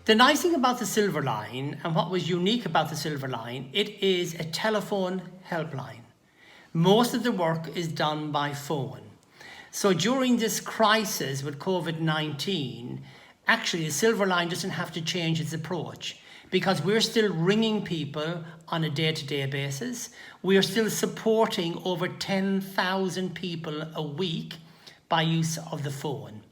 The nice thing about the Silver Line, and what was unique about the Silver Line, it is a telephone helpline. Most of the work is done by phone. So during this crisis with COVID-19, actually the Silver Line doesn't have to change its approach, because we're still ringing people on a day-to-day basis. We are still supporting over 10,000 people a week by use of the phone.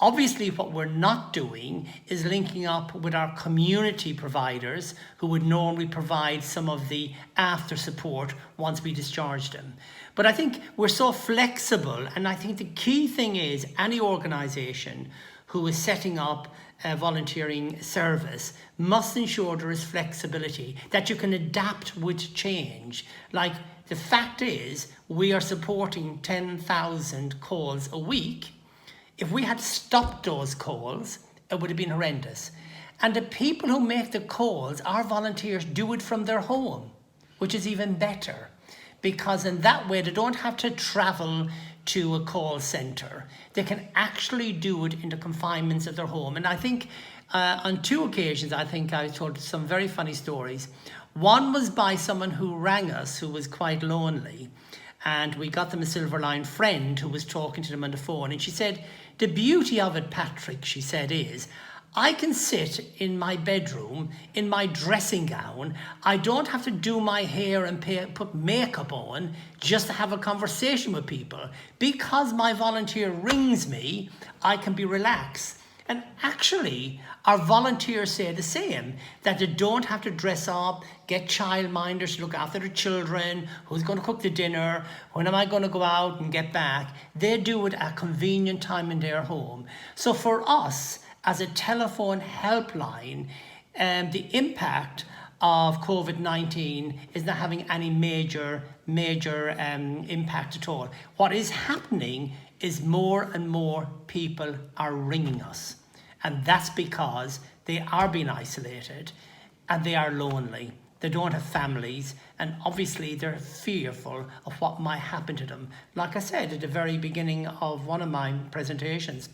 Obviously, what we're not doing is linking up with our community providers who would normally provide some of the after support once we discharge them. But I think we're so flexible, and I think the key thing is any organisation who is setting up a volunteering service must ensure there is flexibility, that you can adapt with change. Like, the fact is, we are supporting 10,000 calls a week. If we had stopped those calls, it would have been horrendous. And the people who make the calls, our volunteers, do it from their home, which is even better, because in that way they don't have to travel to a call centre. They can actually do it in the confinements of their home. And I think on 2 occasions, I think I told some very funny stories. One was by someone who rang us who was quite lonely, and we got them a Silver Line friend who was talking to them on the phone, and she said, "The beauty of it, Patrick," she said, "is I can sit in my bedroom in my dressing gown. I don't have to do my hair and put makeup on just to have a conversation with people. Because my volunteer rings me, I can be relaxed." And actually, our volunteers say the same, that they don't have to dress up, get childminders to look after the children, who's going to cook the dinner, when am I going to go out and get back. They do it at a convenient time in their home. So for us, as a telephone helpline, the impact of COVID-19 is not having any major impact at all. What is happening is more and more people are ringing us. And that's because they are being isolated and they are lonely. They don't have families, and obviously they're fearful of what might happen to them. Like I said at the very beginning of one of my presentations,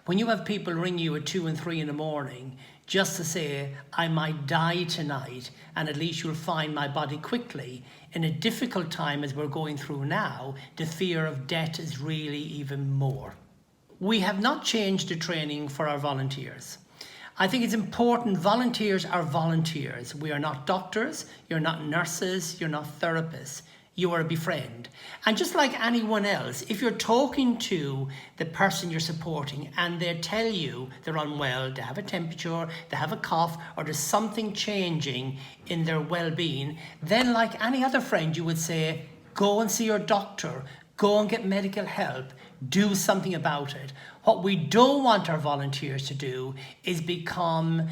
when you have people ring you at 2 and 3 in the morning just to say, "I might die tonight and at least you'll find my body quickly," in a difficult time as we're going through now, the fear of death is really even more. We have not changed the training for our volunteers. I think it's important. Volunteers are volunteers. We are not doctors, you're not nurses, you're not therapists. You are a befriend. And just like anyone else, if you're talking to the person you're supporting and they tell you they're unwell, they have a temperature, they have a cough, or there's something changing in their well-being, then like any other friend, you would say, go and see your doctor, go and get medical help, do something about it. What we don't want our volunteers to do is become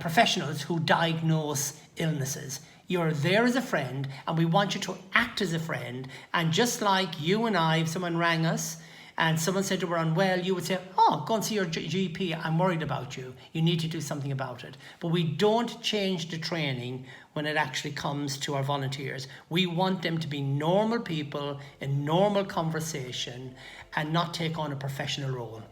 professionals who diagnose illnesses. You're there as a friend, and we want you to act as a friend. And just like you and I, if someone rang us and someone said they were unwell, you would say, "Oh, go and see your GP, I'm worried about you. You need to do something about it." But we don't change the training when it actually comes to our volunteers. We want them to be normal people in normal conversation and not take on a professional role.